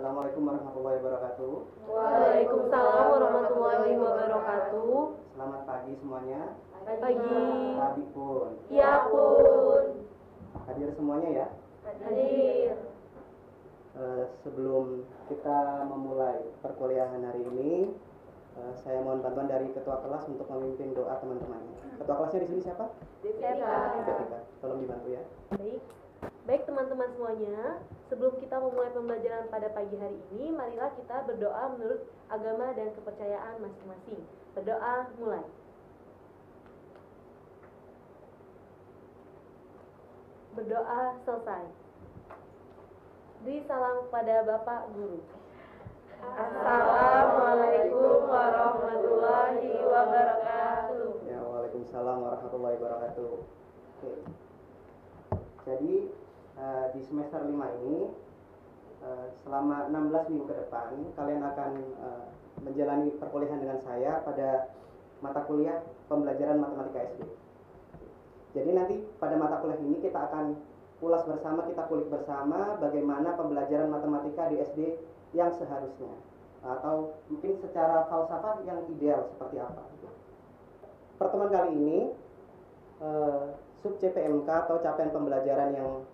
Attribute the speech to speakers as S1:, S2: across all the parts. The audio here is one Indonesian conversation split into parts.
S1: Assalamualaikum warahmatullahi wabarakatuh.
S2: Waalaikumsalam warahmatullahi wabarakatuh.
S1: Selamat pagi semuanya.
S2: Pagi.
S1: Pagi pun.
S2: Ya pun.
S1: Hadir semuanya ya.
S2: Hadir.
S1: Sebelum kita memulai perkuliahan hari ini, saya mohon bantuan dari ketua kelas untuk memimpin doa teman-temannya. Ketua kelasnya di sini siapa? Ketika. Tolong dibantu ya.
S2: Baik teman-teman semuanya, sebelum kita memulai pembelajaran pada pagi hari ini, marilah kita berdoa menurut agama dan kepercayaan masing-masing. Berdoa mulai. Berdoa selesai. Beri salam kepada Bapak Guru. Assalamualaikum warahmatullahi wabarakatuh.
S1: Ya, waalaikumsalam warahmatullahi wabarakatuh. Oke. Jadi di semester 5 ini selama 16 minggu ke depan kalian akan menjalani perkuliahan dengan saya pada mata kuliah pembelajaran matematika SD. Jadi nanti pada mata kuliah ini kita akan ulas bersama, kita kulik bersama bagaimana pembelajaran matematika di SD yang seharusnya, atau mungkin secara falsafah yang ideal seperti apa. Pertemuan kali ini sub CPMK atau capaian pembelajaran yang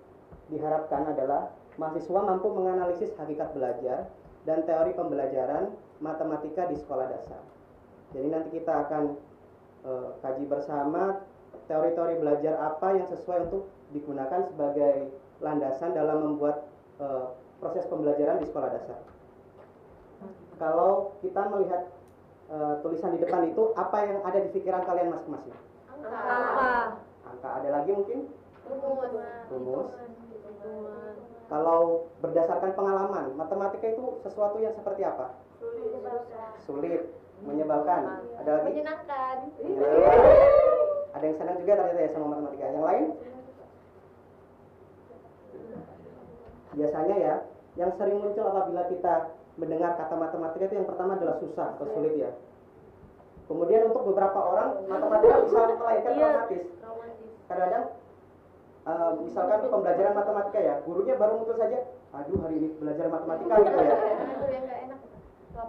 S1: diharapkan adalah mahasiswa mampu menganalisis hakikat belajar dan teori pembelajaran matematika di sekolah dasar. Jadi nanti kita akan kaji bersama teori-teori belajar apa yang sesuai untuk digunakan sebagai landasan dalam membuat proses pembelajaran di sekolah dasar. Kalau kita melihat tulisan di depan itu, apa yang ada di pikiran kalian masing-masing? Angka. Ada lagi mungkin? Rumus. Kalau berdasarkan pengalaman, matematika itu sesuatu yang seperti apa? Sulit, menyebalkan. Ada lagi?
S3: Menyenangkan.
S1: Ada yang senang juga ternyata ya sama matematika. Yang lain? Biasanya ya, yang sering muncul apabila kita mendengar kata matematika itu yang pertama adalah susah atau sulit ya. Kemudian untuk beberapa orang matematika bisa melahirkan traumatis. Kadang-kadang misalkan pembelajaran matematika ya, gurunya baru muncul saja, aduh hari ini belajar matematika gitu ya.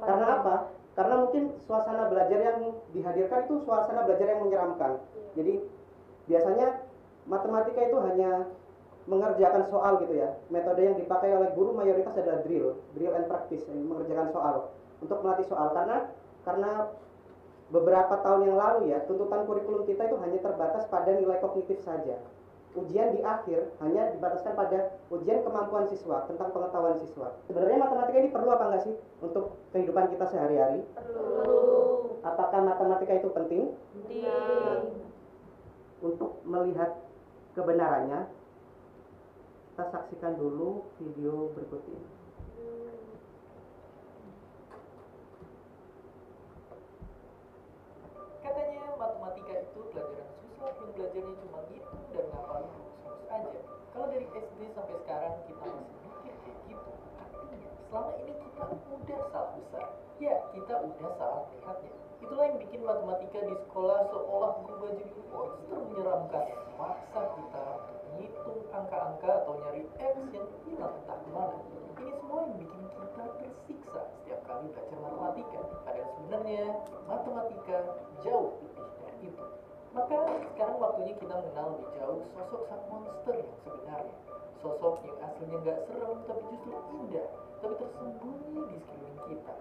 S1: Karena apa? Karena mungkin suasana belajar yang dihadirkan itu suasana belajar yang menyeramkan. Jadi biasanya matematika itu hanya mengerjakan soal gitu ya. Metode yang dipakai oleh guru mayoritas adalah drill and practice, mengerjakan soal untuk melatih soal. Karena beberapa tahun yang lalu ya, tuntutan kurikulum kita itu hanya terbatas pada nilai kognitif saja. Ujian di akhir hanya dibataskan pada ujian kemampuan siswa, tentang pengetahuan siswa. Sebenarnya matematika ini perlu apa enggak sih untuk kehidupan kita sehari-hari?
S2: Perlu.
S1: Apakah matematika itu penting?
S2: Penting.
S1: Untuk melihat kebenarannya, kita saksikan dulu video berikut ini.
S4: Katanya matematika itu pelajaran susah yang belajarnya cuma ngitung dan ngapalin rumus-rumus aja. Kalau dari SD sampai sekarang kita masih mikir kayak gitu, artinya selama ini kita udah salah besar. Ya, kita udah salah melihatnya. Itulah yang bikin matematika di sekolah seolah berubah jadi monster menyeramkan. Maksa kita ngitung angka-angka atau nyari X yang hilang entah kemana. Ini semua yang bikin kita tersiksa setiap kali belajar matematika. Padahal sebenarnya matematika jauh lebih dari itu. Maka sekarang waktunya kita mengenal lebih jauh sosok sang monster yang sebenarnya. Sosok yang aslinya nggak serem tapi justru indah, tapi tersembunyi di sekeliling kita.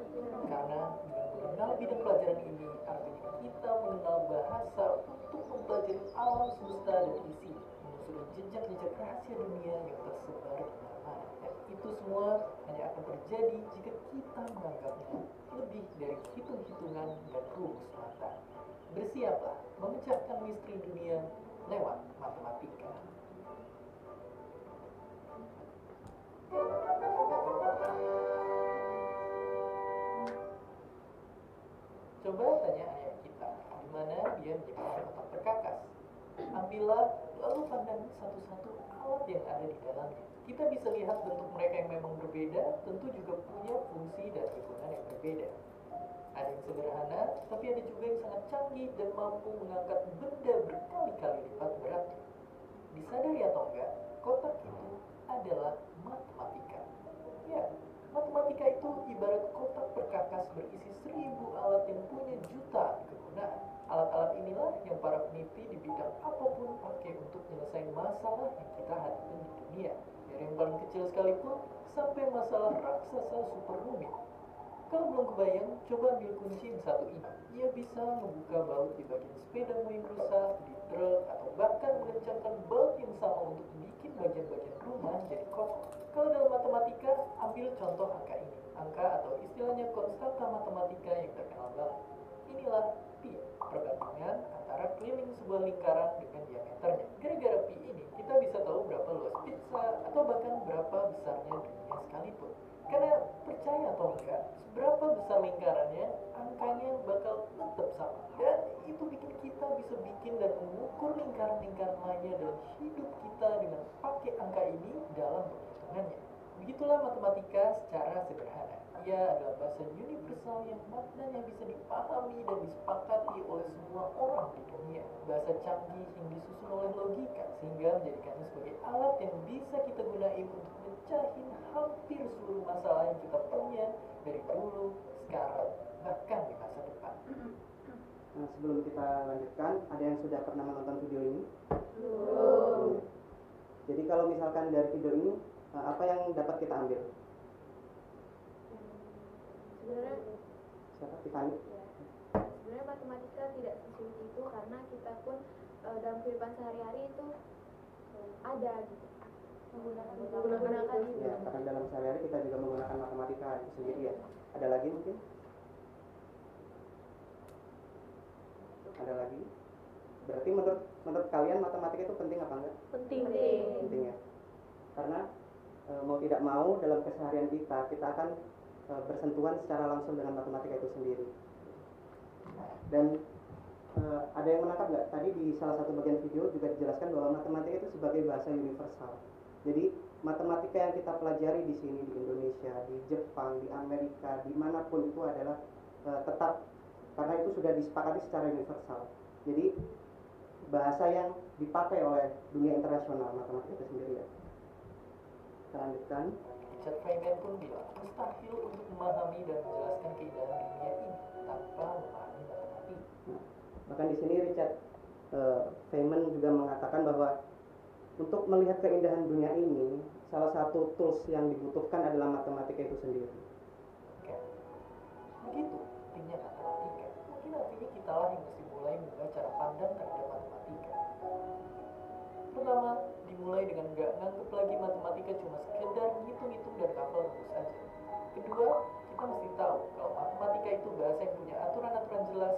S4: Karena dengan mengenal bidang pelajaran ini, artinya kita mengenal bahasa untuk mempelajari alam semesta dan isi, menelusuri jejak-jejak rahasia dunia yang tersebar di mana-mana. Dan itu semua hanya akan terjadi jika kita menganggapnya lebih dari hitung-hitungan dan rumus mata. Bersiaplah memecahkan misteri dunia lewat matematika. Coba tanya ayah kita, di mana dia menyimpan kotak perkakas. Ambillah, lalu pandang satu-satu alat yang ada di dalamnya. Kita bisa lihat bentuk mereka yang memang berbeda, tentu juga punya fungsi dan kegunaan yang berbeda. Ada yang sederhana, tapi ada juga yang sangat canggih dan mampu mengangkat benda berkali-kali lipat beratnya. Disadari atau enggak, kotak itu adalah matematika. Ya, Matematika itu ibarat kotak perkakas berisi 1000 alat yang punya jutaan kegunaan. Alat-alat inilah yang para peneliti di bidang apapun pakai untuk menyelesaikan masalah yang kita hadapi di dunia. Dari yang paling kecil sekalipun sampai masalah raksasa super rumit. Kalau belum kebayang, coba ambil kunci yang satu ini. Ia bisa membuka baut di bagian sepedamu yang rusak, di truk, atau bahkan mengencangkan baut yang sama untuk bikin bagian-bagian rumah jadi kokoh. Kalau dalam matematika, ambil contoh angka ini. Angka atau istilahnya konstanta matematika yang terkenal banget. Inilah pi, perbandingan antara keliling sebuah lingkaran dengan diameternya. Gara-gara pi ini, kita bisa tahu berapa luas pizza atau bahkan berapa besarnya dunia sekalipun. Karena percaya atau enggak, seberapa besar lingkarannya, angkanya bakal tetap sama. Dan itu bikin kita bisa bikin dan mengukur lingkaran-lingkaran lainnya dalam hidup kita dengan pakai angka ini dalam perhitungannya. Begitulah matematika secara sederhana. Ia adalah bahasa universal yang maknanya bisa dipahami dan disepakati oleh semua orang di dunia. Bahasa canggih yang disusun oleh logika sehingga menjadikannya sebagai alat yang bisa kita gunain untuk mecahin hampir seluruh masalah yang kita punya dari dulu, sekarang, bahkan di masa depan.
S1: Nah, sebelum kita lanjutkan, ada yang sudah pernah menonton video ini?
S2: Belum.
S1: Jadi kalau misalkan dari video ini, apa yang dapat kita ambil?
S3: Sebenarnya
S1: Siapa? Tiffany?
S3: ya, sebenarnya matematika tidak sesulit itu karena kita pun dalam kehidupan sehari-hari itu ada gitu menggunakan itu.
S1: Ya, karena dalam sehari-hari kita juga menggunakan matematika itu sendiri ya. Ada lagi mungkin? Ada lagi? Berarti menurut kalian matematika itu penting apa enggak?
S2: Penting.
S1: Penting ya. Karena mau tidak mau dalam keseharian kita akan bersentuhan secara langsung dengan matematika itu sendiri. Dan ada yang menangkap nggak? Tadi di salah satu bagian video juga dijelaskan bahwa matematika itu sebagai bahasa universal. Jadi matematika yang kita pelajari di sini di Indonesia, di Jepang, di Amerika, dimanapun itu adalah tetap karena itu sudah disepakati secara universal. Jadi bahasa yang dipakai oleh dunia internasional matematika itu sendiri ya. Kita lanjutkan.
S4: Richard Feynman pun bilang, mustahil untuk memahami dan menjelaskan keindahan dunia ini tanpa memahami matematika.
S1: Nah, bahkan di sini Richard Feynman juga mengatakan bahwa untuk melihat keindahan dunia ini, salah satu tools yang dibutuhkan adalah matematika itu sendiri.
S4: Oke. Begitu pentingnya matematika. Mungkin artinya kita lah yang mesti mulai mengubah cara pandang terhadap matematika. Pertama, dimulai dengan gak nganggep lagi matematika cuma sekedar ngitung-ngitung dan hafal rumus aja. Kedua, kita mesti tahu kalau matematika itu bahasa yang punya aturan-aturan jelas,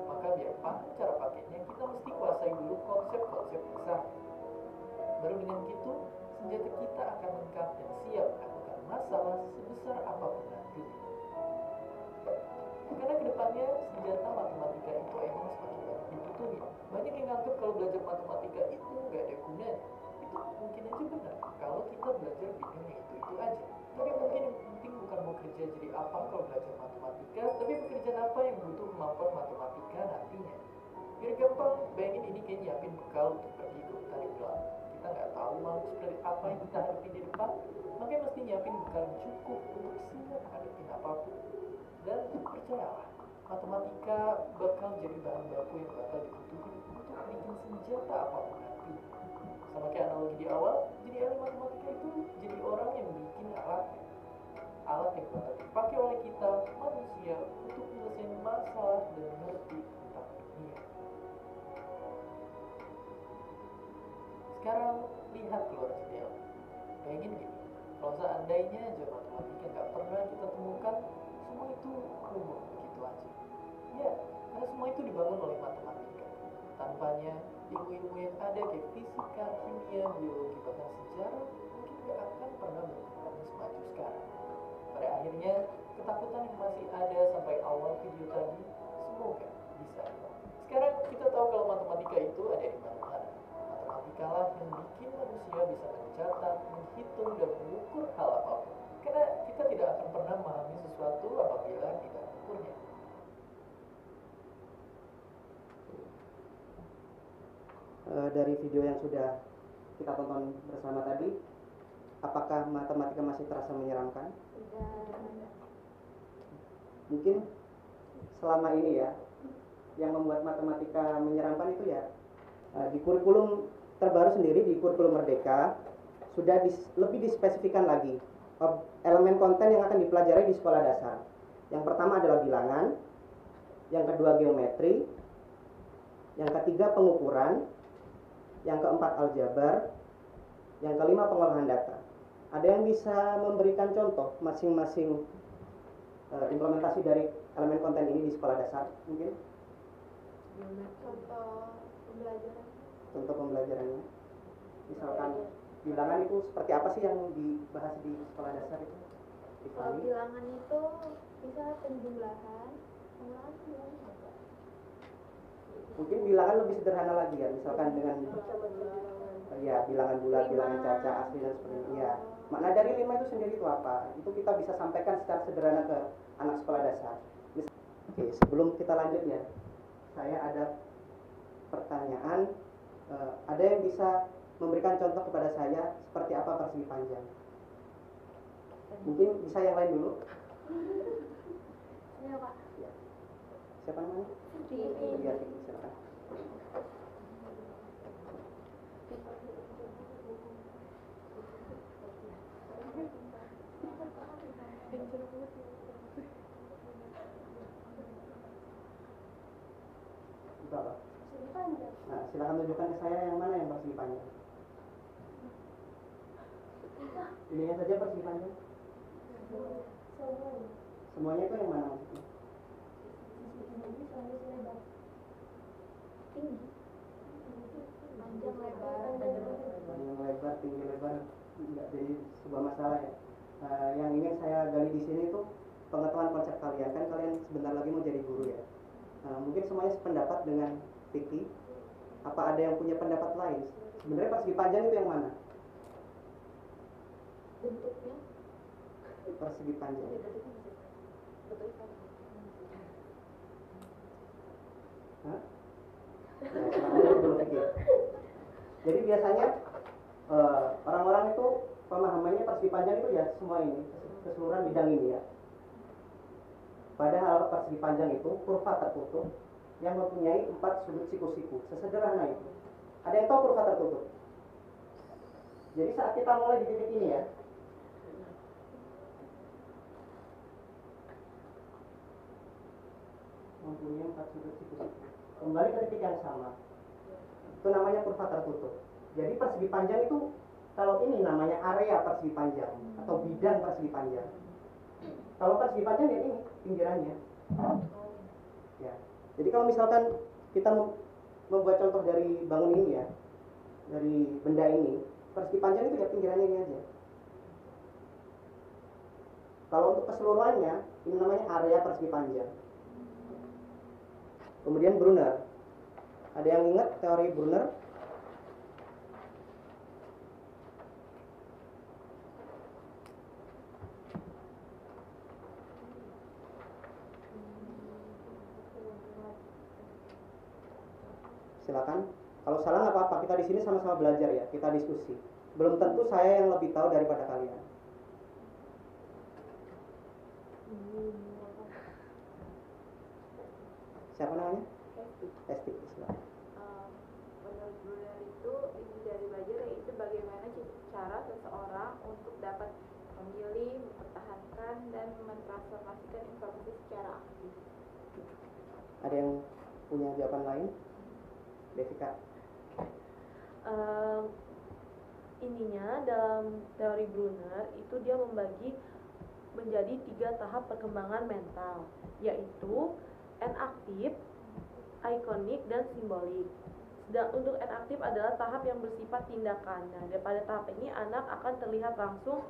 S4: maka biar paham cara pakainya, kita mesti kuasai dulu konsep-konsep besar. Baru dengan gitu, senjata kita akan lengkap dan siap melakukan masalah sebesar apapun nanti. Karena kedepannya senjata matematika itu emang semakin banyak dibutuhin. Banyak yang nganggep kalau belajar matematika itu nggak ada gunanya. Itu mungkin aja benar kalau kita belajar bidang yang itu aja. Tapi mungkin yang penting bukan mau kerja jadi apa kalau belajar matematika, tapi pekerjaan apa yang butuh kemampuan matematika nantinya. Biar gampang, bayangin ini kayak nyiapin bekal untuk pergi ke hutan yang gelap. Kita nggak tahu makhluk seperti apa yang kita hadapi di depan, makanya mesti nyiapin bekal yang cukup untuk siap hadapin apapun. Dan percayalah, matematika bakal jadi bahan baku yang bakal dibutuhin untuk bikin senjata apapun nanti. Sama kayak analogi di awal, jadi ahli matematika itu jadi orang yang bikin alatnya. Alat yang bakal dipakai oleh kita, manusia, untuk menyelesaikan masalah dan mengerti tentang dunia. Sekarang, lihat keluar jendela. Bayangin gini, kalau seandainya aja matematika nggak pernah kita temukan, semua itu rubuh begitu aja. Ya, karena semua itu dibangun oleh matematika. Tanpanya, ilmu-ilmu yang ada kayak fisika, kimia, biologi, bahkan sejarah mungkin gak akan pernah berkembang semaju sekarang. Pada akhirnya, ketakutan yang masih ada sampai awal video tadi, semoga bisa hilang. Sekarang kita tahu kalau matematika itu ada di mana-mana. Matematika lah yang bikin manusia bisa mencatat, menghitung, dan mengukur hal apapun. Karena kita tidak akan pernah memahami sesuatu apabila tidak mengukurnya.
S1: Dari video yang sudah kita tonton bersama tadi, apakah matematika masih terasa menyeramkan?
S3: Tidak.
S1: Mungkin selama ini ya, yang membuat matematika menyeramkan itu ya di kurikulum terbaru sendiri, di kurikulum Merdeka sudah lebih dispesifikan lagi elemen konten yang akan dipelajari di sekolah dasar. Yang pertama adalah bilangan, yang kedua geometri, yang ketiga pengukuran, yang keempat aljabar, yang kelima pengolahan data. Ada yang bisa memberikan contoh masing-masing implementasi dari elemen konten ini di sekolah dasar mungkin?
S3: Contoh pembelajaran.
S1: Contoh pembelajarannya, misalkan bilangan itu seperti apa sih yang dibahas di sekolah dasar itu?
S3: Kalau bilangan itu bisa penjumlahan, pengolahan bilangan.
S1: Mungkin bilangan lebih sederhana lagi ya, misalkan dengan ya bilangan bulat, bilangan caca, asli dan sebagainya. Ya, makna dari 5 itu sendiri itu apa? Itu kita bisa sampaikan secara sederhana ke anak sekolah dasar. Oke, sebelum kita lanjut ya, saya ada pertanyaan. Ada yang bisa memberikan contoh kepada saya seperti apa persegi panjang? Mungkin bisa yang lain dulu.
S3: Ya Pak.
S1: Ya. Siapa namanya? Iya, silakan. Itu apa? Nah, silakan tunjukkan ke saya yang mana yang persegi panjang. Ininya saja persegi panjang. Semuanya itu yang mana maksudnya?
S3: Tinggi. Panjang lebar.
S1: Panjang lebar, tinggi lebar, tidak jadi sebuah masalah ya. Yang ingin saya gali di sini itu pengetahuan konsep kalian. Kan kalian sebentar lagi mau jadi guru ya. Mungkin semuanya sependapat dengan Vicky. Apa ada yang punya pendapat lain? Sebenarnya persegi panjang itu yang mana?
S3: Bentuknya.
S1: Persegi panjang. Hah? Ya, dulu Vicky. Jadi biasanya orang-orang itu pemahamannya persegi panjang itu ya semua ini, keseluruhan bidang ini ya. Padahal persegi panjang itu kurva tertutup yang mempunyai 4 sudut siku-siku, sesederhana itu. Ada yang tahu kurva tertutup? Jadi saat kita mulai di titik ini ya, mempunyai 4 sudut siku-siku. Kembali ke titik yang sama. Itu namanya kurva tertutup. Jadi persegi panjang itu kalau ini namanya area persegi panjang atau bidang persegi panjang. Kalau persegi panjang ya ini pinggirannya. Ya. Jadi kalau misalkan kita membuat contoh dari bangun ini ya, dari benda ini, persegi panjang itu ya pinggirannya ini aja. Kalau untuk keseluruhannya, ini namanya area persegi panjang. Kemudian Brunner. Ada yang ingat teori Brunner? Silakan. Kalau salah nggak apa-apa, kita di sini sama-sama belajar ya, kita diskusi. Belum tentu saya yang lebih tahu daripada kalian. Siapa namanya? Esti. Silakan.
S3: Menurut Brunner itu inti dari belajar yaitu bagaimana cara seseorang untuk dapat memilih, mempertahankan dan mentransformasikan informasi secara aktif.
S1: Ada yang punya jawaban lain? Devika.
S2: Ininya dalam teori Brunner itu dia membagi menjadi 3 tahap perkembangan mental, yaitu enaktif, ikonik, dan simbolik. Dan untuk enaktif adalah tahap yang bersifat tindakan. Nah, pada tahap ini anak akan terlihat langsung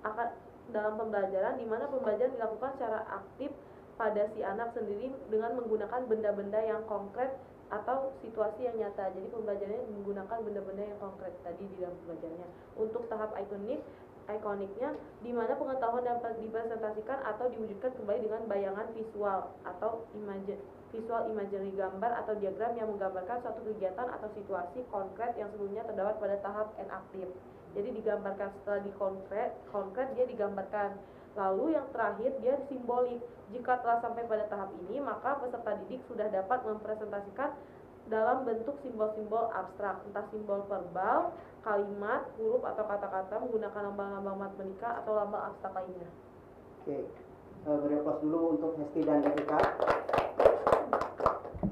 S2: akan dalam pembelajaran, di mana pembelajaran dilakukan secara aktif pada si anak sendiri dengan menggunakan benda-benda yang konkret atau situasi yang nyata. Jadi pembelajarannya menggunakan benda-benda yang konkret tadi di dalam pembelajarannya. Untuk tahap ikonik ikoniknya, di mana pengetahuan dapat dipresentasikan atau diwujudkan kembali dengan bayangan visual atau visual imagery, gambar atau diagram yang menggambarkan suatu kegiatan atau situasi konkret yang sebelumnya terdapat pada tahap enaktif. Jadi digambarkan setelah konkret dia digambarkan. Lalu yang terakhir dia simbolik. Jika telah sampai pada tahap ini, maka peserta didik sudah dapat mempresentasikan dalam bentuk simbol-simbol abstrak, entah simbol verbal, kalimat, huruf atau kata-kata menggunakan lambang-lambang matematika atau lambang abstrak lainnya.
S1: Oke, beri aplaus dulu untuk Hesti dan Evita.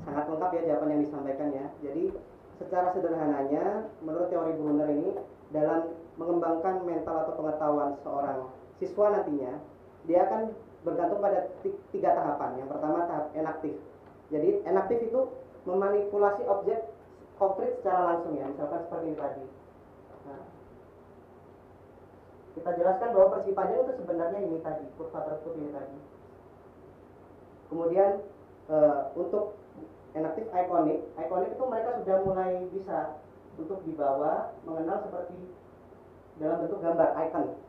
S1: Sangat lengkap ya jawaban yang disampaikan ya. Jadi secara sederhananya, menurut teori Brunner ini, dalam mengembangkan mental atau pengetahuan seorang siswa nantinya, dia akan bergantung pada tiga tahapan. Yang pertama tahap enaktif. Jadi enaktif itu memanipulasi objek konkret secara langsung ya, misalkan seperti ini tadi. Nah, kita jelaskan bahwa persegi panjang itu sebenarnya ini tadi, kurva tersebut ini tadi. Kemudian untuk enaktif ikonik itu mereka sudah mulai bisa untuk dibawa mengenal seperti dalam bentuk gambar icon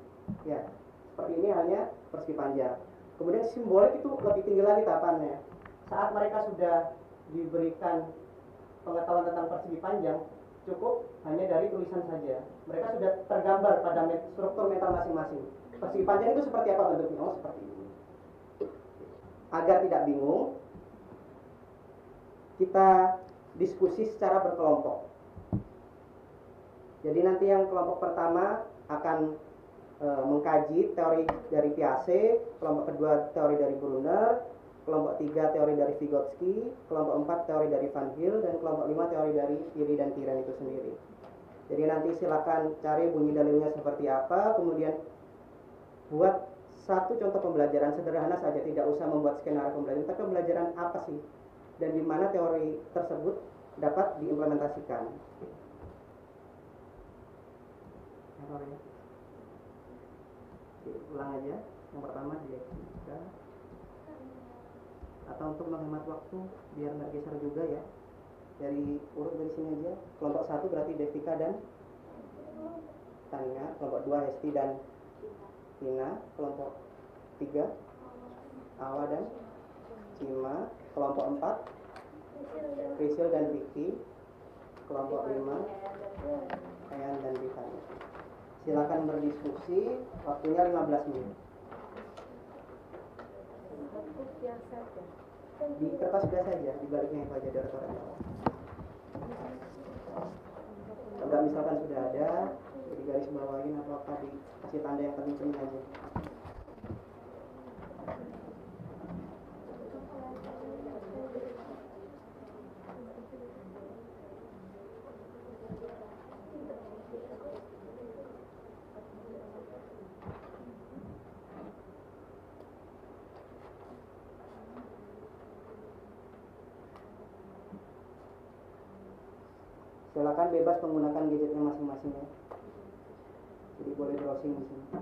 S1: ya, seperti ini hanya persegi panjang. Kemudian simbolik itu lebih tinggi lagi tahapannya. Saat mereka sudah diberikan pengetahuan tentang persegi panjang, cukup hanya dari tulisan saja. Mereka sudah tergambar pada struktur mental masing-masing. Persegi panjang itu seperti apa bentuknya? Oh, seperti ini. Agar tidak bingung, kita diskusi secara berkelompok. Jadi nanti yang kelompok pertama akan mengkaji teori dari Piaget, kelompok kedua teori dari Brunner, kelompok 3 teori dari Vygotsky, kelompok 4 teori dari Van Til, dan kelompok 5 teori dari Curie dan Piren itu sendiri. Jadi nanti silakan cari bunyi dalilnya seperti apa, kemudian buat satu contoh pembelajaran sederhana saja, tidak usah membuat skenario pembelajaran, tapi pembelajaran apa sih dan di mana teori tersebut dapat diimplementasikan. Ulang aja, yang pertama dialektika. Atau untuk menghemat waktu biar nggak geser juga ya, dari urut dari sini aja. Kelompok 1 berarti Devika dan Tania, kelompok 2 Hesti dan Tina, kelompok 3 Awa dan Cima, kelompok 4 Prisil dan Vicky, kelompok 5 Ayan dan Ditanya. Silakan berdiskusi, waktunya 15 menit. Di kertas biasa aja, di baliknya itu aja dari koran. Kalau misalkan sudah ada, jadi garis bawahin atau apa, dikasih tanda yang penting aja. Silakan bebas menggunakan gadgetnya masing-masing ya. Jadi boleh browsing di sini.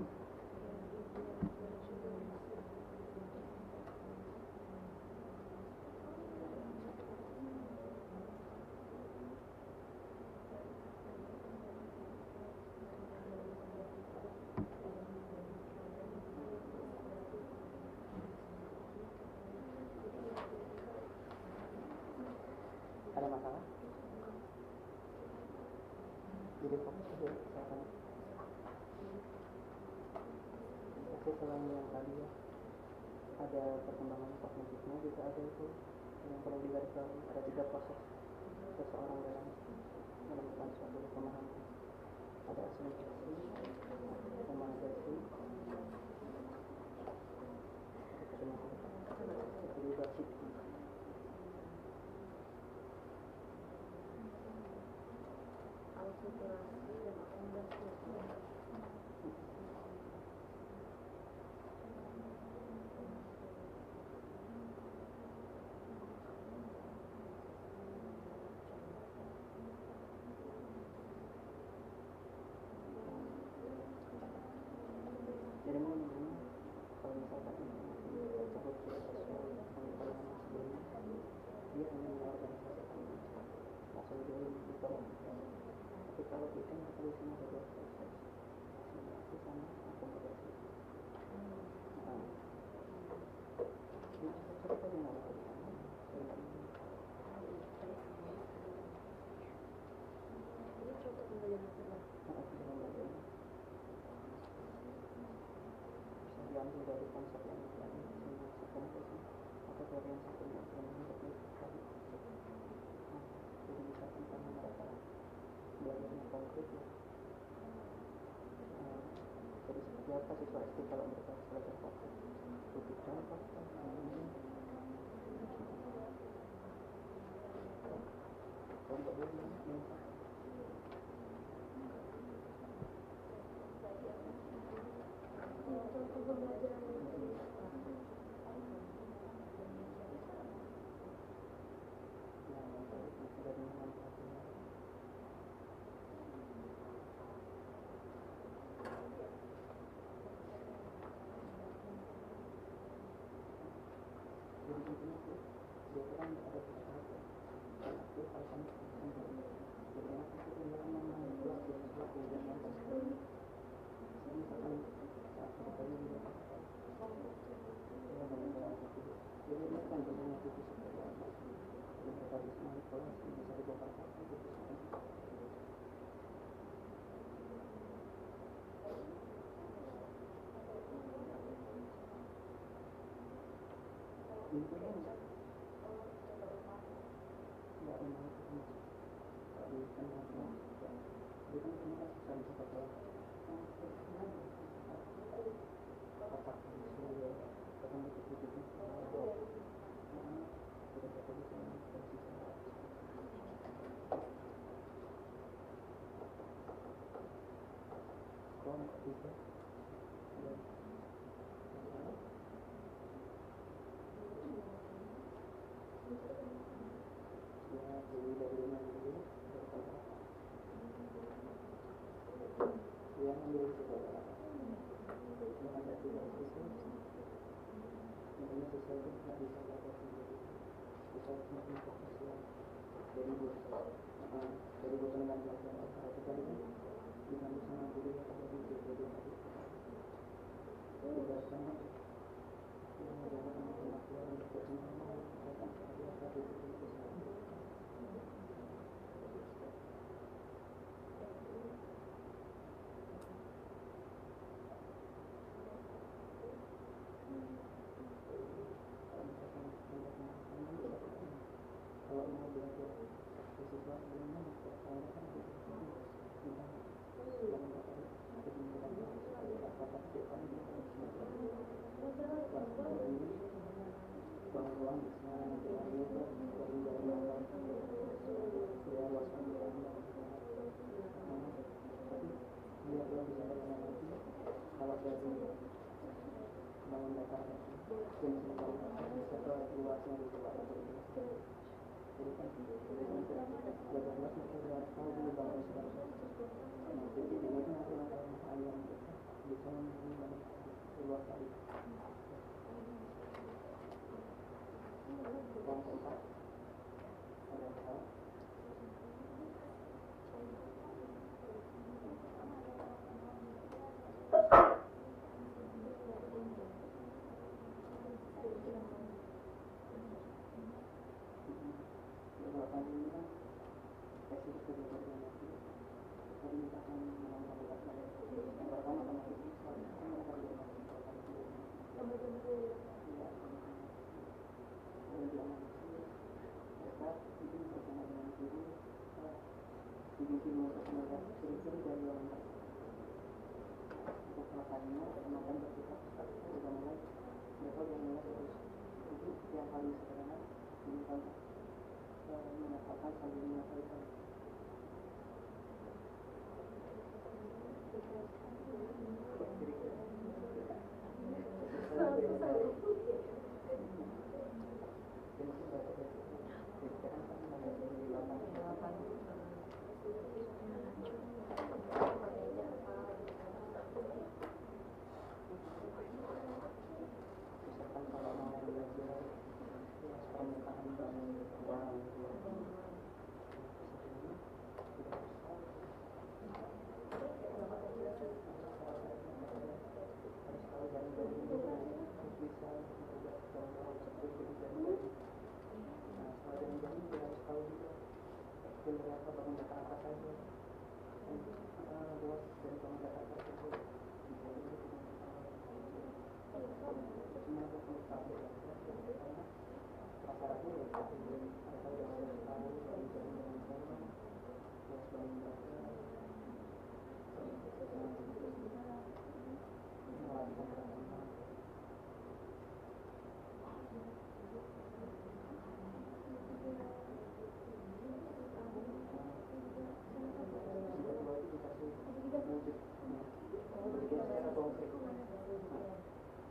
S1: Ada masalah? Jadi fokus aja misalkan. Oke, selain yang tadi ya, ada perkembangan kognitifnya juga ada itu yang perlu digarisbawahi. Ada 3 proses seseorang dalam menemukan suatu pemahaman. Ada asosiasi, humanisasi, itu juga psikologi. ambil dari konsep yang lain dimasukkan ke sini atau dari yang satunya yang menjadi tadi. Jadi misalkan karena mereka belajarnya konkret ya, jadi seperti apa siswa SD kalau mereka belajar konkret, butuh contoh contoh dulu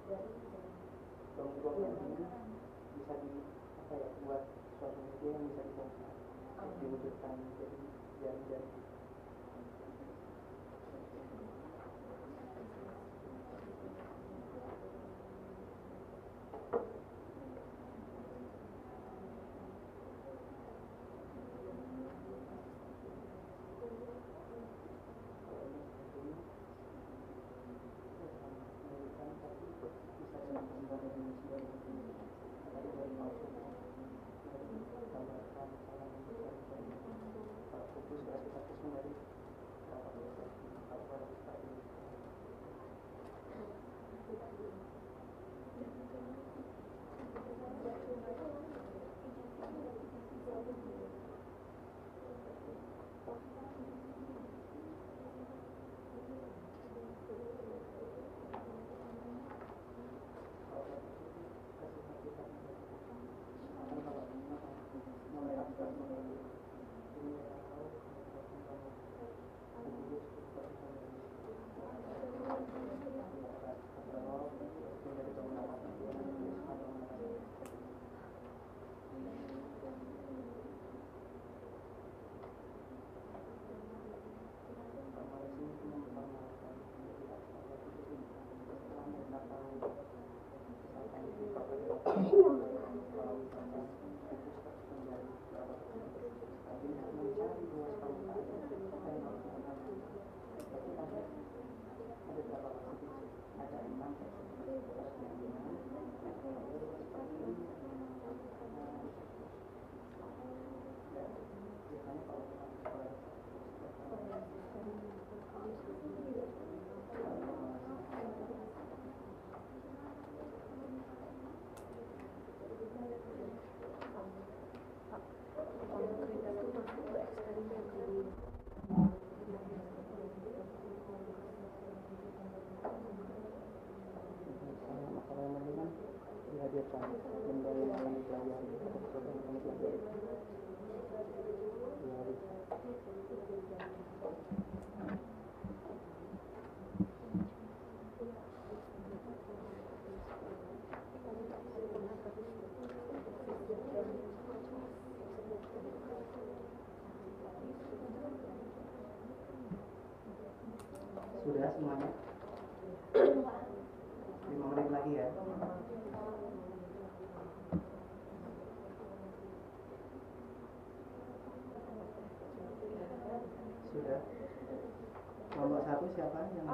S1: Gong-gong ini bisa di apa ya, buat suatu media yang bisa dibongkar, diwujudkan jadi jari-jari. Dihadirkan benda yang akan dipelajari atau sesuatu yang akan dipelajari. Sudah semuanya? 5 menit lagi ya. Sudah. Nomor 1 siapa yang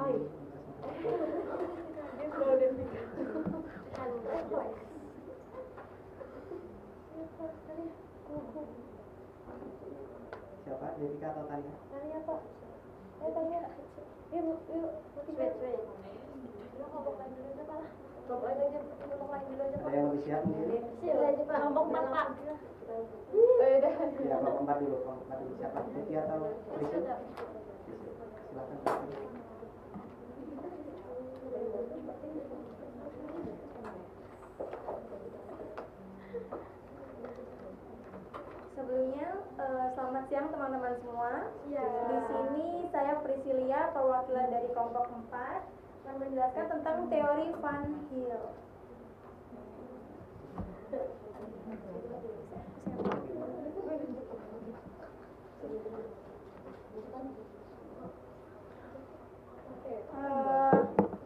S1: siapa? Devika atau Tania?
S3: Tanya Pak. Tanya. Yuk. Lu ngomong lain dulu aja Pak. Ngomong lain dulu aja Pak.
S1: Ada yang lebih siap mungkin?
S3: Siap aja Pak. Ngomong Pak.
S1: Ya, kelompok 4 dulu. Kelompok 4 dulu. Siapa? Vicky atau Rizky? Silakan.
S5: Sebelumnya, selamat siang teman-teman semua.
S3: Ya.
S5: Di sini saya Priscilia, perwakilan dari kelompok 4, akan menjelaskan tentang teori Van Hill.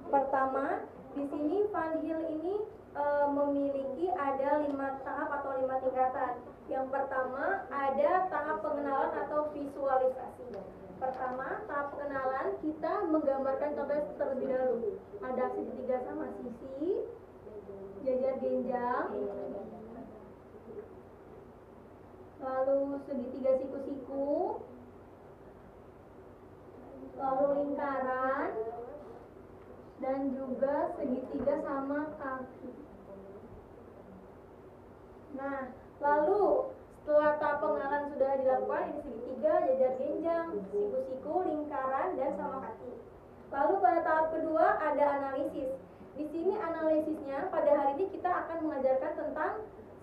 S5: Pertama, di sini Van Hill ini memiliki ada 5 tahap atau 5 tingkatan. Yang pertama ada tahap pengenalan atau visualisasi. Pertama, tahap pengenalan kita menggambarkan contohnya terlebih dahulu. Ada segitiga sama sisi, jajar genjang, lalu segitiga siku-siku, lalu lingkaran, dan juga segitiga sama kaki. Nah, lalu setelah tahap pengenalan sudah dilakukan, ini segitiga, jajar genjang, siku-siku, lingkaran, dan sama kaki. Lalu pada tahap kedua ada analisis. Di sini analisisnya pada hari ini kita akan mengajarkan tentang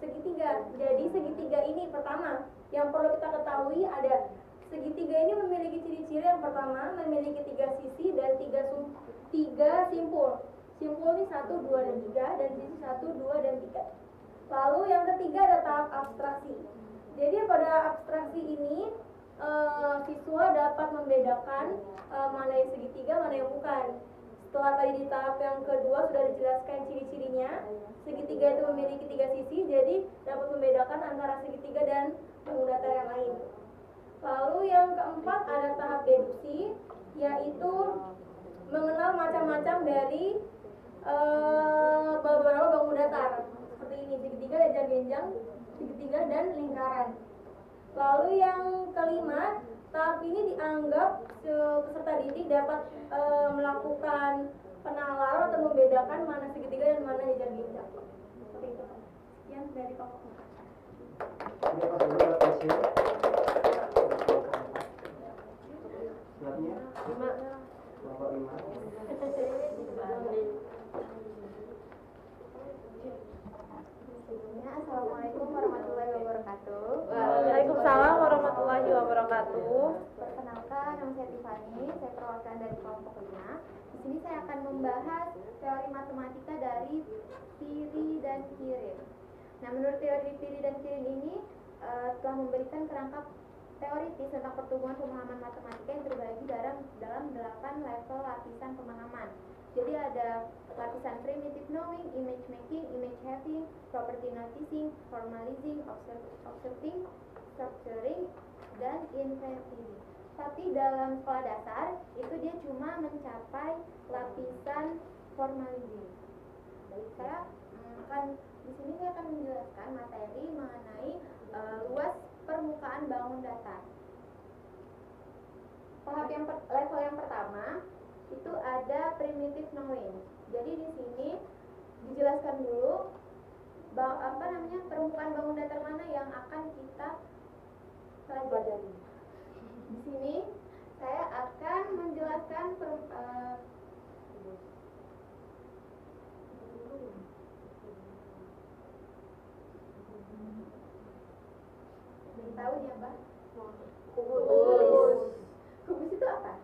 S5: segitiga. Jadi segitiga ini pertama yang perlu kita ketahui ada segitiga ini memiliki ciri-ciri. Yang pertama memiliki 3 sisi dan 3 simpul. simpul nih 1, 2, dan 3, dan sisi 1, 2, dan 3. Lalu yang ketiga ada tahap abstraksi. Jadi pada abstraksi ini siswa dapat membedakan mana yang segitiga, mana yang bukan. Setelah tadi di tahap yang kedua sudah dijelaskan ciri-cirinya, segitiga itu memiliki 3 sisi, jadi dapat membedakan antara segitiga dan bangun datar yang lain. Lalu yang keempat ada tahap deduksi, yaitu mengenal macam-macam dari beberapa bangun datar seperti ini, segitiga, jajar genjang, segitiga, dan lingkaran. Lalu yang kelima, tahap ini dianggap peserta didik dapat melakukan penalar atau membedakan mana segitiga dan mana jajar genjang. Seperti itu. Sekian dari kelompok 4.
S1: Ini pas dulu buat hasil. Siapnya?
S2: 5.
S1: Kelompok 5.
S3: Sebelumnya, Assalamualaikum warahmatullahi wabarakatuh.
S2: Waalaikumsalam warahmatullahi wabarakatuh.
S3: Perkenalkan, nama saya Tiffany, saya perwakilan dari kelompok 5. Di sini saya akan membahas teori matematika dari Piri dan Kirin. Nah, menurut teori Piri dan Kirin ini telah memberikan kerangka teoritis tentang pertumbuhan pemahaman matematika yang terbagi dalam 8 level lapisan pemahaman. Jadi ada lapisan primitive knowing, image making, image having, property noticing, formalizing, observing, structuring, dan inferring. Tapi dalam sekolah dasar itu dia cuma mencapai lapisan formalizing. Baik, saya di sini saya akan menjelaskan materi mengenai luas permukaan bangun datar. Tahap level yang pertama itu ada primitive knowing. Jadi di sini dijelaskan dulu permukaan bangun datar mana yang akan kita pelajari. Di sini saya akan menjelaskan tahu nih apa? Kubus. Kubus itu apa?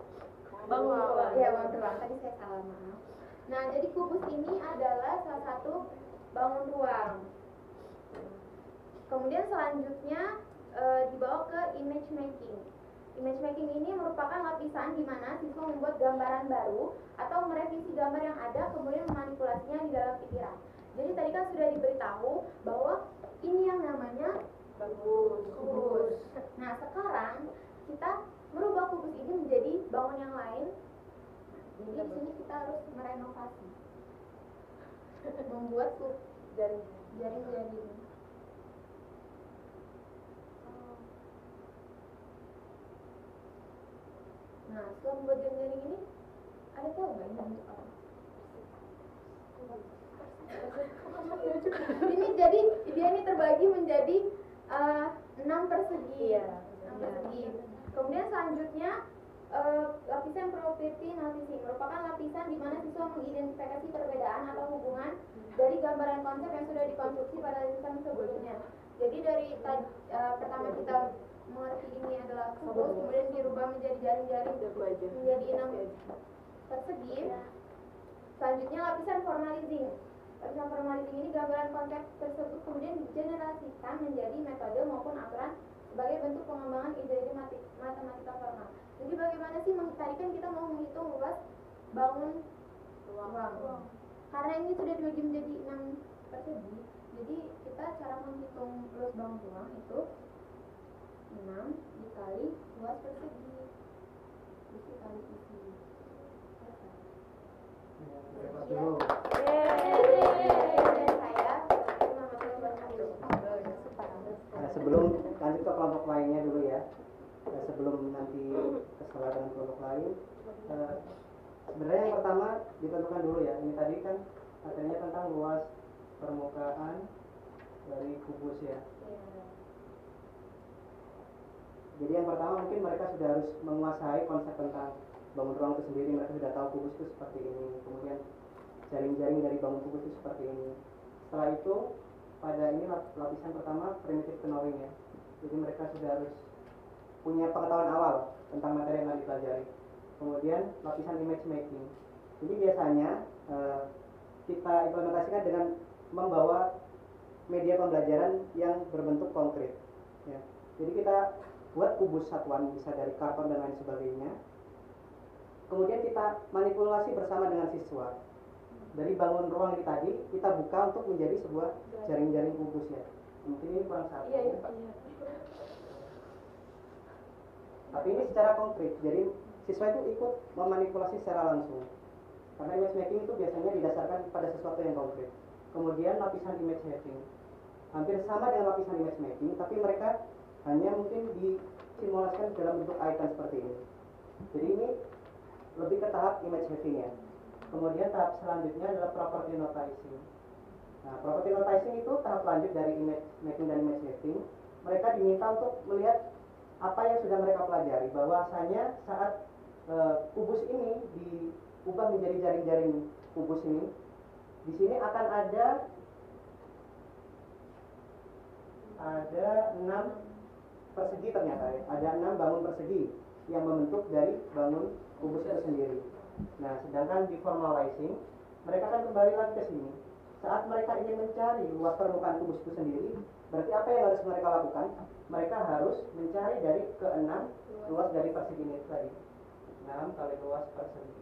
S2: Bangun ruang.
S3: Ya, bangun ruang. Tadi saya salah, maaf. Nah, jadi kubus ini adalah salah satu bangun ruang. Kemudian selanjutnya dibawa ke image making. Image making ini merupakan lapisan di mana siswa membuat gambaran baru atau merevisi gambar yang ada kemudian memanipulasinya di dalam pikiran. Jadi tadi kan sudah diberitahu bahwa ini yang namanya kubus. Nah, sekarang kita merubah kubus ini menjadi bangun yang lain. Jadi di sini kita harus merenovasi, membuat jaring-jaring. Nah, setelah membuat jaring-jaring ini, ada tahu nggak ini bentuk apa? Ini jadi dia ini terbagi menjadi 6 persegi. 6 persegi. Kemudian selanjutnya lapisan property noticing merupakan lapisan di mana siswa mengidentifikasi perbedaan atau hubungan dari gambaran konsep yang sudah dikonstruksi pada lapisan sebelumnya. Jadi dari pertama kita mengerti ini adalah kubus, kemudian dirubah menjadi jaring-jaring menjadi 6 persegi. Selanjutnya lapisan formalizing. Lapisan formalizing ini gambaran konsep tersebut kemudian digenerasikan menjadi metode maupun aturan sebagai bentuk pengembangan ide-ide matematika formal. Jadi bagaimana sih tadi kan kita mau menghitung luas bangun ruang. Karena ini sudah dibagi menjadi 6 persegi, jadi kita cara menghitung luas bangun ruang itu 6 dikali luas persegi dikali isi.
S1: Dulu. Nah, sebelum lanjut ke kelompok lainnya dulu ya. Sebelum nanti keseluruhan dengan kelompok lain, sebenarnya yang pertama ditentukan dulu ya. Ini tadi kan materinya tentang luas permukaan dari kubus ya. Jadi yang pertama mungkin mereka sudah harus menguasai konsep tentang bangun ruang itu sendiri. Mereka sudah tahu kubus itu seperti ini, kemudian jaring-jaring dari bangun kubus itu seperti ini. Setelah itu pada ini lapisan pertama primitive knowing ya. Jadi mereka sudah harus punya pengetahuan awal tentang materi yang akan dipelajari. Kemudian lapisan image making. Jadi biasanya kita implementasikan dengan membawa media pembelajaran yang berbentuk konkret. Ya. Jadi kita buat kubus satuan, bisa dari karton dan lain sebagainya. Kemudian kita manipulasi bersama dengan siswa. Dari bangun ruang ini tadi, kita buka untuk menjadi sebuah jaring-jaring kubus ya. Mungkin ini kurang satu.
S2: Iya, Pak.
S1: Tapi ini secara konkret, jadi siswa itu ikut memanipulasi secara langsung. Karena image making itu biasanya didasarkan pada sesuatu yang konkret. Kemudian lapisan image having, hampir sama dengan lapisan image making, tapi mereka hanya mungkin disimulasikan dalam bentuk icon seperti ini. Jadi ini lebih ke tahap image having ya. Kemudian tahap selanjutnya adalah property noticing. Nah, property noticing itu tahap lanjut dari image making dan image having. Mereka diminta untuk melihat apa yang sudah mereka pelajari, bahwasanya saat kubus ini diubah menjadi jaring-jaring kubus ini, di sini akan ada 6 persegi ternyata ya. Ada 6 bangun persegi yang membentuk dari bangun kubus itu sendiri. Nah, sedangkan di formalizing, mereka akan kembali lagi ke sini. Saat mereka ingin mencari luas permukaan kubus itu sendiri, berarti apa yang harus mereka lakukan? Mereka harus mencari dari ke-6 luas dari persegi ini tadi. 6 kali luas persegi.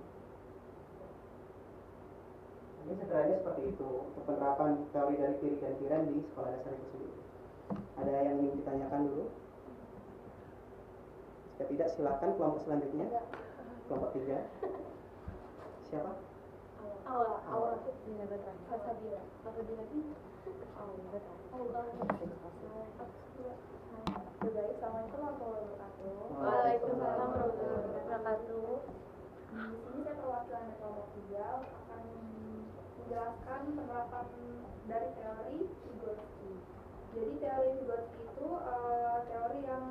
S1: Ini sederhananya seperti itu untuk penerapan teori dari Pirik dan Kiran di sekolah dasar itu sendiri. Ada yang ingin ditanyakan dulu? Jika tidak, silakan kelompok selanjutnya. Kelompok 3. Siapa?
S5: Awal.
S2: Ini betul.
S5: Fasabila. Baik, assalamualaikum warahmatullahi wabarakatuh.
S2: Waalaikumsalam warahmatullahi wabarakatuh.
S5: Di sini saya perwakilan dari kelompok 3 akan menjelaskan penerapan dari teori Vygotsky. Jadi teori Vygotsky itu teori yang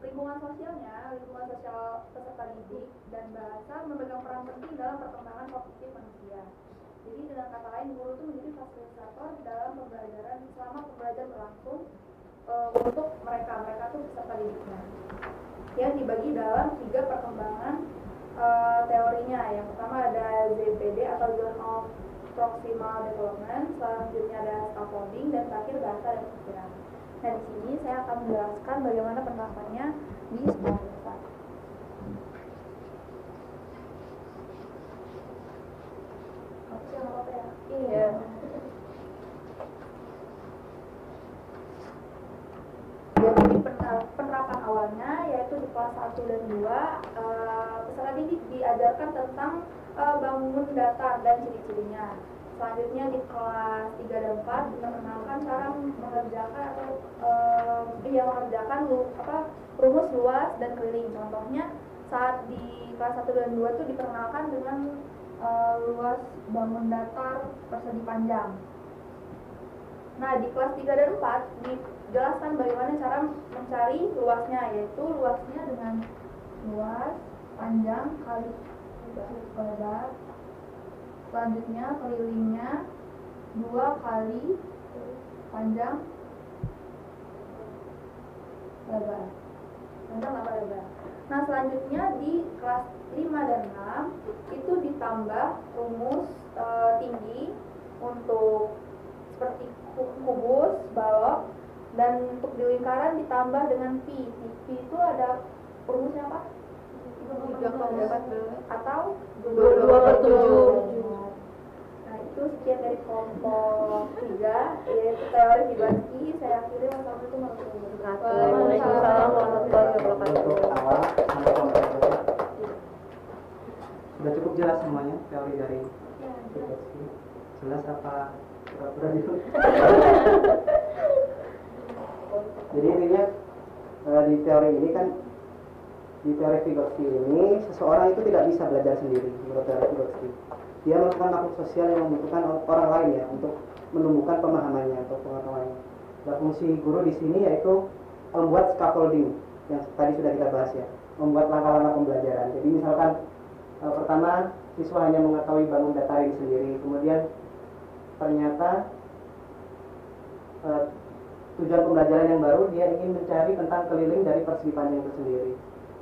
S5: lingkungan sosialnya, lingkungan sosial peserta didik dan bahasa memegang peran penting dalam perkembangan kognitif manusia. Jadi dengan kata lain, guru itu menjadi fasilitator dalam pembelajaran selama pembelajaran berlangsung untuk mereka tuh peserta didiknya. Yang dibagi dalam 3 perkembangan teorinya. Yang pertama ada ZPD atau Zone of Proximal Development, selanjutnya ada scaffolding, dan terakhir bahasa dan pikiran. Nah, di sini saya akan menjelaskan bagaimana penerapannya di sekolah dasar. Oke, apa ya? Iya. Jadi penerapan awalnya yaitu di kelas 1 dan 2 peserta didik diajarkan tentang bangun datar dan ciri-cirinya. Selanjutnya di kelas 3 dan 4 diperkenalkan cara mengerjakan atau mengerjakan rumus luas dan keliling. Contohnya saat di kelas 1 dan 2 itu diperkenalkan dengan luas bangun datar persegi panjang. Nah, di kelas 3 dan 4 dijelaskan bagaimana cara mencari luasnya, yaitu luasnya dengan luas panjang kali lebar. Selanjutnya kelilingnya 2 kali panjang lebar. Panjang apa lebar? Nah, selanjutnya di kelas 5 dan 6 itu ditambah rumus tinggi untuk seperti kubus, balok, dan untuk di lingkaran ditambah dengan pi. Pi itu ada rumusnya apa? 3,4 atau 2/7. Nah, itu sekian dari kelompok 3, yaitu teori Vygotsky. Saya akhiri. Wassalamualaikum warahmatullahi wabarakatuh.
S2: Waalaikumsalam warahmatullahi wabarakatuh.
S1: Untuk awal sampai kelompok 2. Sudah cukup jelas semuanya teori dari Vygotsky. Jelas apa pura-pura dulu? Jadi intinya di teori ini kan, di teori Vygotsky ini seseorang itu tidak bisa belajar sendiri menurut teori Vygotsky. Dia merupakan makhluk sosial yang membutuhkan orang lain ya untuk menumbuhkan pemahamannya atau pengetahuannya. Nah, fungsi guru di sini yaitu membuat scaffolding yang tadi sudah kita bahas ya, membuat langkah-langkah pembelajaran. Jadi misalkan pertama siswa hanya mengetahui bangun datar ini sendiri, kemudian ternyata tujuan pembelajaran yang baru dia ingin mencari tentang keliling dari persegi panjang itu sendiri.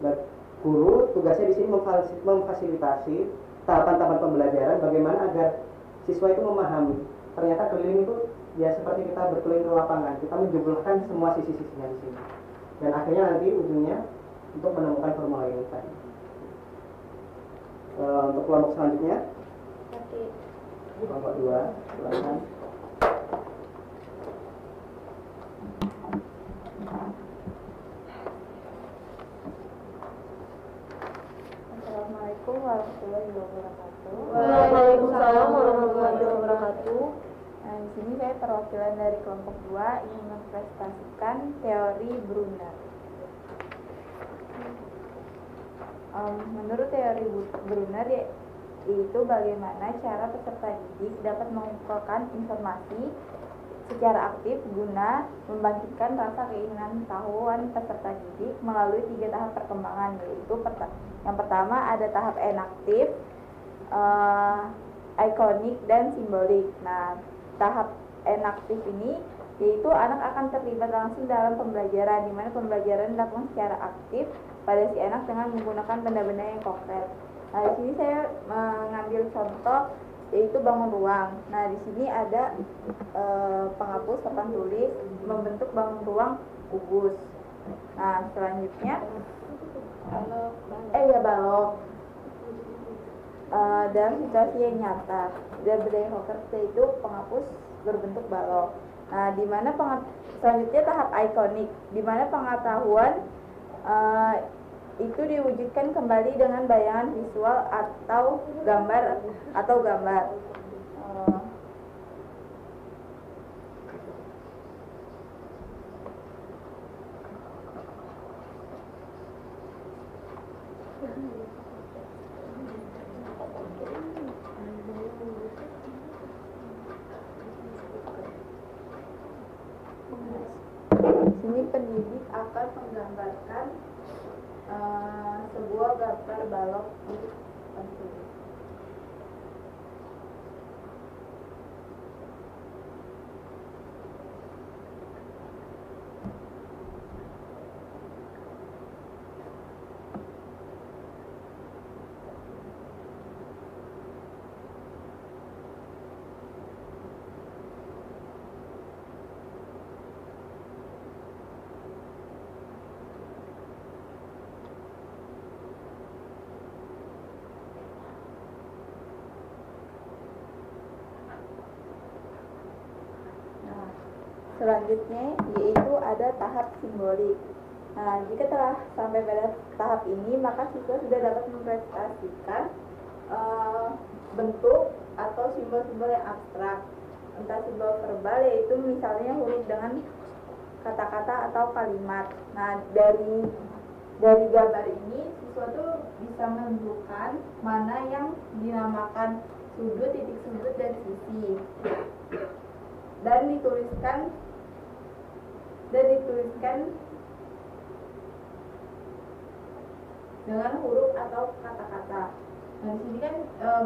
S1: Dan guru tugasnya di sini memfasilitasi tahapan-tahapan pembelajaran bagaimana agar siswa itu memahami ternyata keliling itu ya seperti kita berkeliling ke lapangan, kita menjumlahkan semua sisi-sisinya di sini dan akhirnya nanti ujungnya untuk menemukan formula ini tadi. Untuk kelompok selanjutnya kelompok 2 silakan.
S3: Assalamualaikum warahmatullahi wabarakatuh.
S2: Waalaikumsalam warahmatullahi wabarakatuh.
S3: Nah, di sini saya perwakilan dari kelompok 2 ingin mempresentasikan teori Brunner. Menurut teori Brunner yaitu bagaimana cara peserta didik dapat mengumpulkan informasi secara aktif guna membangkitkan rasa keinginan tahuan peserta didik melalui 3 tahap perkembangan, yaitu yang pertama ada tahap enaktif, ikonik, dan simbolik. Nah, tahap enaktif ini yaitu anak akan terlibat langsung dalam pembelajaran, di mana pembelajaran dilakukan secara aktif pada si anak dengan menggunakan benda-benda yang konkret. Nah, di sini saya mengambil contoh yaitu bangun ruang. Nah, di sini ada penghapus papan tulis membentuk bangun ruang kubus. Nah, selanjutnya balok. Dalam situasi yang nyata dan berdaya konkret yaitu penghapus berbentuk balok. Nah, di mana selanjutnya tahap ikonik, di mana pengetahuan itu diwujudkan kembali dengan bayangan visual atau gambar Sini pendidik akan menggambarkan sebuah gambar balok di pensil. Selanjutnya yaitu ada tahap simbolik. Nah, jika telah sampai pada tahap ini, maka siswa sudah dapat mempresentasikan bentuk atau simbol-simbol yang abstrak, entah simbol verbal yaitu misalnya huruf dengan kata-kata atau kalimat. Nah, dari gambar ini siswa tuh bisa menentukan mana yang dinamakan sudut, titik sudut, dan sisi, dan dituliskan dengan huruf atau kata-kata. Nah, di sini kan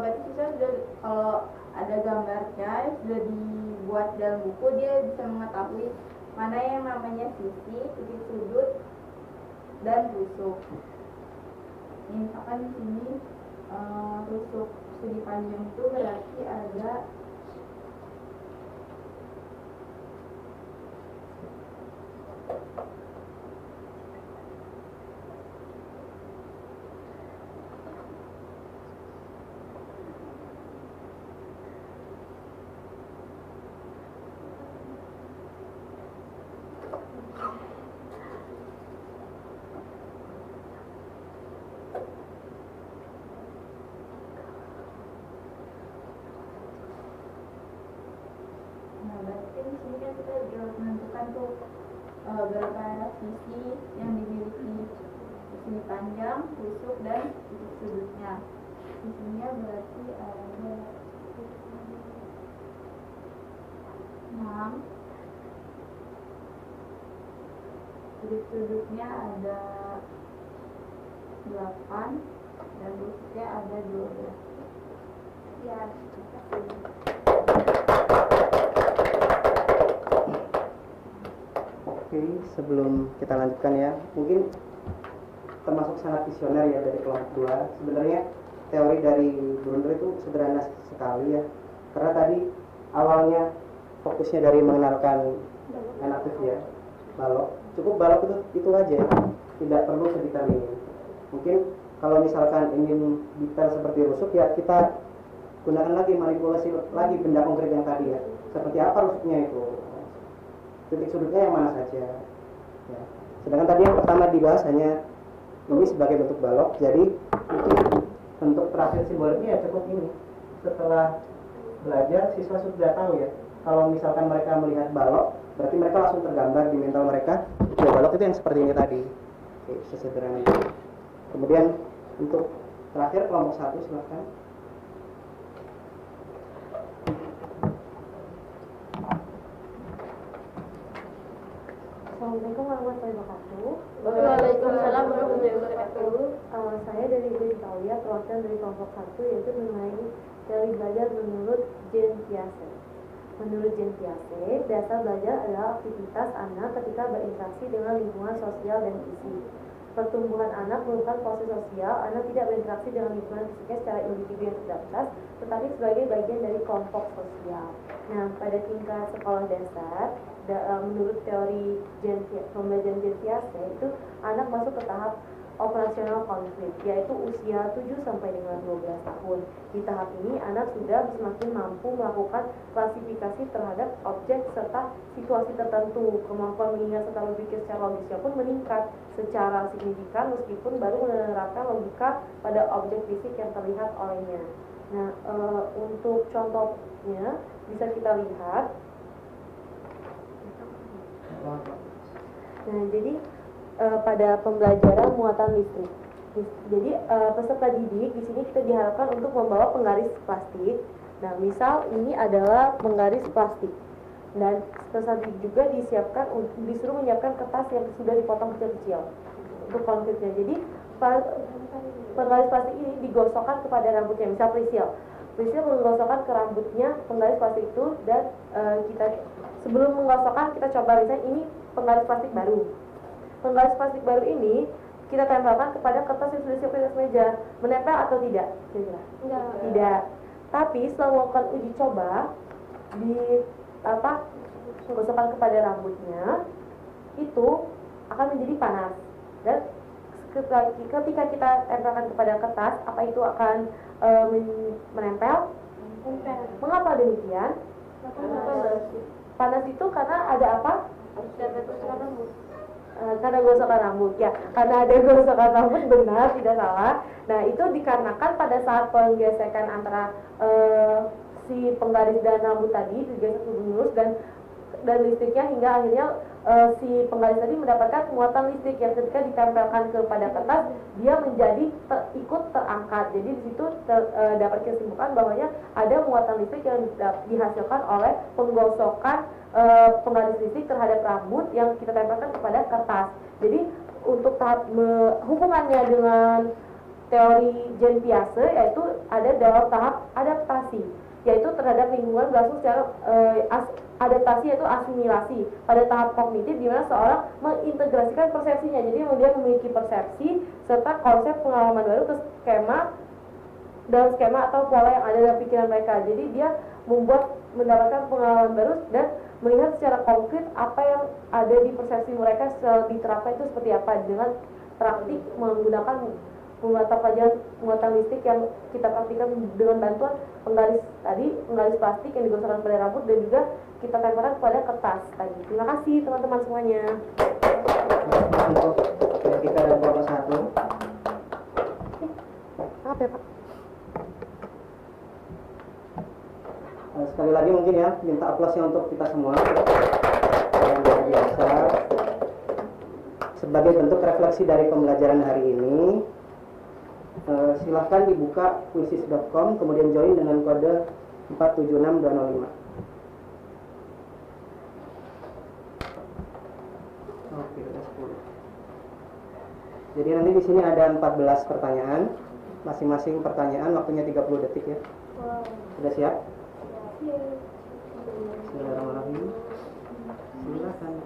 S3: berarti siswa sudah, kalau ada gambarnya sudah dibuat dalam buku, dia bisa mengetahui mana yang namanya sisi, titik sudut, dan rusuk. Ini misalkan di sini rusuk segi panjang itu berarti ada di sini kan kita juga menentukan tuh berapa sisi yang dimiliki, sisi panjang, rusuk, dan titik sudutnya. Sisinya berarti ada 6, titik sudutnya ada 8, dan rusuknya ada 12. Ya, terima kasih.
S1: Oke, sebelum kita lanjutkan ya, mungkin termasuk sangat visioner ya dari kelompok 2. Sebenarnya teori dari Brunner itu sederhana sekali ya, karena tadi awalnya fokusnya dari mengenalkan enaktif ya, balok, cukup balok itu aja, tidak perlu sedetail ini. Mungkin kalau misalkan ingin detail seperti rusuk ya kita gunakan lagi, manipulasi lagi benda konkret yang tadi ya, seperti apa rusuknya itu, titik sudutnya yang mana saja ya. Sedangkan tadi yang pertama dibahas hanya ini sebagai bentuk balok, jadi mungkin bentuk terakhir simboliknya ya cukup ini. Setelah belajar siswa sudah tahu ya, kalau misalkan mereka melihat balok berarti mereka langsung tergambar di mental mereka ya, balok itu yang seperti ini tadi. Oke, sesederhana itu. Kemudian untuk terakhir kelompok 1 silahkan.
S2: Assalamualaikum warahmatullahi wabarakatuh.
S3: Waalaikumsalam warahmatullahi wabarakatuh.
S2: Saya dari Ibu Italia, perwakilan dari kelompok 1, yaitu mengenai teori belajar menurut Jean Piaget. Menurut Jean Piaget, dasar belajar adalah aktivitas anak ketika berinteraksi dengan lingkungan sosial dan fisik. Pertumbuhan anak merupakan proses sosial. Anak tidak berinteraksi dengan lingkungan fisiknya secara individu yang terbatas, tetapi sebagai bagian dari kelompok sosial. Nah, pada tingkat sekolah dasar, menurut teori pembelajaran Jean Piaget itu anak masuk ke tahap operasional konflik, yaitu usia 7 sampai dengan 12 tahun. Di tahap ini anak sudah semakin mampu melakukan klasifikasi terhadap objek serta situasi tertentu. Kemampuan mengingat serta berpikir secara logisnya pun meningkat secara signifikan meskipun baru menerapkan logika pada objek fisik yang terlihat olehnya. Nah, untuk contohnya bisa kita lihat. Nah, jadi pada pembelajaran muatan listrik. Jadi peserta didik di sini kita diharapkan untuk membawa penggaris plastik. Nah, misal ini adalah penggaris plastik. Dan peserta didik juga disuruh menyiapkan kertas yang sudah dipotong kecil-kecil untuk konkretnya. Jadi penggaris plastik ini digosokkan kepada rambutnya. Misal Priscil menggosokkan ke rambutnya penggaris plastik itu, dan kita sebelum menggosokkan kita coba misalnya ini penggaris plastik baru. Penggaris plastik baru ini kita tempelkan kepada kertas yang sudah siap di atas meja. Menempel atau tidak? Tidak. Tapi setelah melakukan uji coba menggosokkan kepada rambutnya, itu akan menjadi panas. Dan ketika kita tempelkan kepada kertas, apa itu akan menempel? Mengapa demikian? Panas itu karena ada apa? Karena gosokan rambut ya, karena ada gosokan rambut, benar, tidak salah. Nah, itu dikarenakan pada saat penggesekan antara si penggaris dan rambut tadi digesek lurus dan listriknya, hingga akhirnya si penggaris tadi mendapatkan muatan listrik yang ketika ditempelkan kepada kertas dia menjadi ikut terangkat. Jadi di situ dapat kita simpulkan bahwanya ada muatan listrik yang dihasilkan oleh penggosokan penggaris listrik terhadap rambut yang kita tempelkan kepada kertas. Jadi untuk tahap hubungannya dengan teori Jean Piaget yaitu ada dalam tahap adaptasi, yaitu terhadap lingkungan berlangsung secara adaptasi yaitu asimilasi pada tahap kognitif, di mana seorang mengintegrasikan persepsinya. Jadi dia memiliki persepsi serta konsep pengalaman baru ke skema atau pola yang ada dalam pikiran mereka. Jadi dia mendapatkan pengalaman baru dan melihat secara konkret apa yang ada di persepsi mereka diterapkan itu seperti apa dengan praktik menggunakan mata pelajaran muatan listrik yang kita praktikkan dengan bantuan penggaris plastik yang digosokkan pada rambut dan juga kita tempelkan kepada kertas tadi. Terima kasih teman-teman semuanya.
S1: Untuk etika dan kelompok 1.
S2: Apa ya, Pak?
S1: Sekali lagi mungkin ya, minta aplausnya untuk kita semua yang luar biasa. Sebagai bentuk refleksi dari pembelajaran hari ini, silahkan dibuka quizzes.com, kemudian join dengan kode 476205. Oke, udah 10. Jadi nanti di sini ada 14 pertanyaan, masing-masing pertanyaan waktunya 30 detik ya. Sudah siap? Bismillahirrahmanirrahim. Silakan.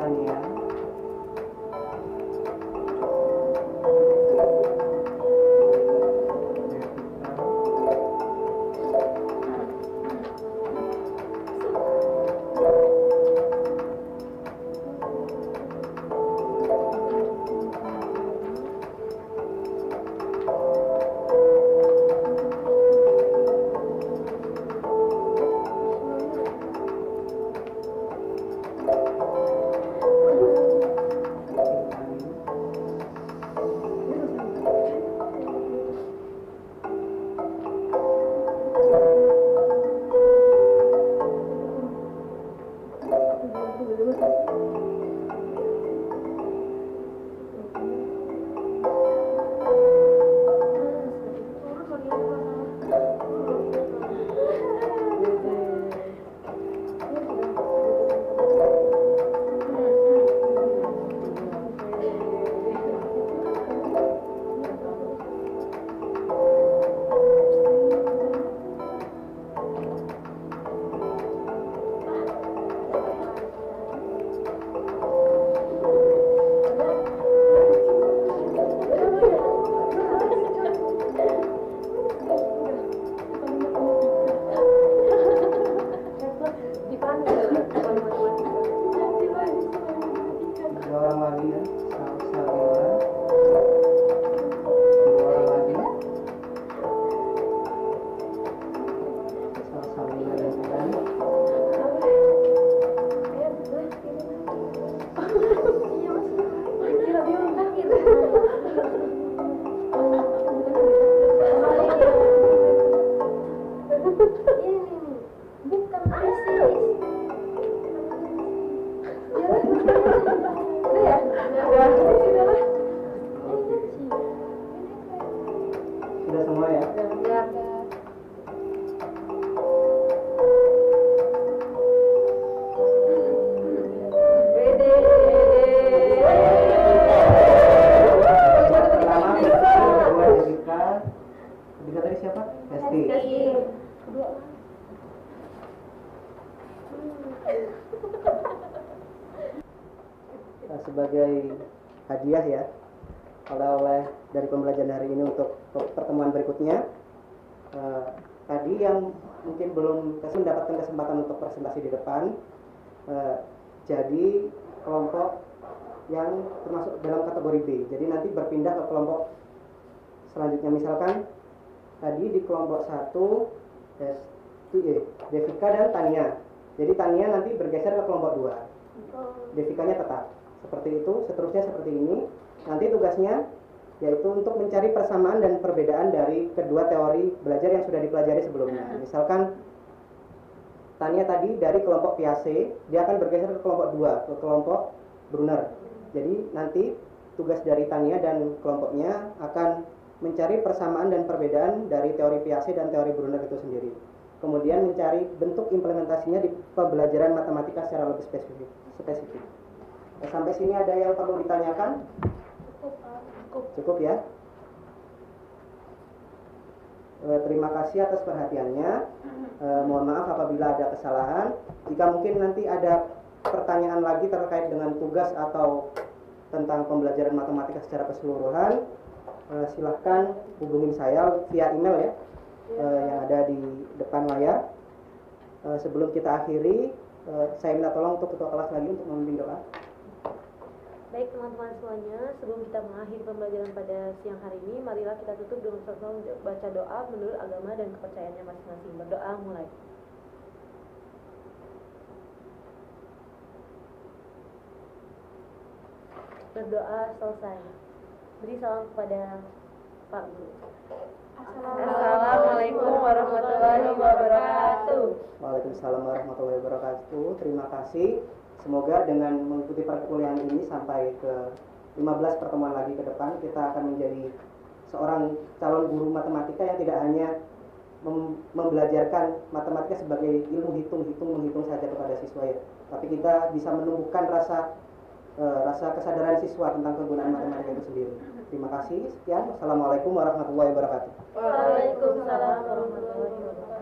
S1: Tania. Dua orang lagi ya, Salsabila. Dua orang lagi. Salsabila dan Ikan.
S5: Bukan krisis.
S1: Sudah semua ya? Pertama, kedua Jessica. Ketiga tadi siapa? Hesti. Nah, sebagai hadiah ya, oleh-oleh dari pembelajaran hari ini untuk pertemuan berikutnya, tadi yang mungkin belum mendapatkan kesempatan untuk presentasi di depan, jadi kelompok yang termasuk dalam kategori B. Jadi nanti berpindah ke kelompok selanjutnya. Misalkan tadi di kelompok 1 Devika dan Tania. Jadi Tania nanti bergeser ke kelompok 2. Devikanya tetap. Seperti itu, seterusnya seperti ini. Nanti tugasnya yaitu untuk mencari persamaan dan perbedaan dari kedua teori belajar yang sudah dipelajari sebelumnya. Misalkan Tania tadi dari kelompok Piaget, dia akan bergeser ke kelompok 2, ke kelompok Brunner. Jadi nanti tugas dari Tania dan kelompoknya akan mencari persamaan dan perbedaan dari teori Piaget dan teori Brunner itu sendiri. Kemudian mencari bentuk implementasinya di pembelajaran matematika secara lebih spesifik. Sampai sini ada yang perlu ditanyakan? Cukup ya. Terima kasih atas perhatiannya. Mohon maaf apabila ada kesalahan. Jika mungkin nanti ada pertanyaan lagi terkait dengan tugas atau tentang pembelajaran matematika secara keseluruhan, silahkan hubungin saya via email ya, yang ada di depan layar. Sebelum kita akhiri, saya minta tolong untuk ketua kelas lagi untuk memimpin doa.
S2: Baik teman-teman semuanya, sebelum kita mengakhiri pembelajaran pada siang hari ini, marilah kita tutup dengan sama-sama baca doa menurut agama dan kepercayaannya masing-masing. Berdoa mulai. Berdoa selesai. Beri salam kepada Pak Guru. Assalamualaikum warahmatullahi wabarakatuh.
S1: Waalaikumsalam warahmatullahi wabarakatuh. Terima kasih. Semoga dengan mengikuti perkuliahan ini sampai ke 15 pertemuan lagi ke depan, kita akan menjadi seorang calon guru matematika yang tidak hanya membelajarkan matematika sebagai ilmu menghitung saja kepada siswa ya, tapi kita bisa menumbuhkan rasa kesadaran siswa tentang kegunaan matematika itu sendiri. Terima kasih. Sekian. Wassalamualaikum warahmatullahi wabarakatuh.
S2: Waalaikumsalam warahmatullahi wabarakatuh.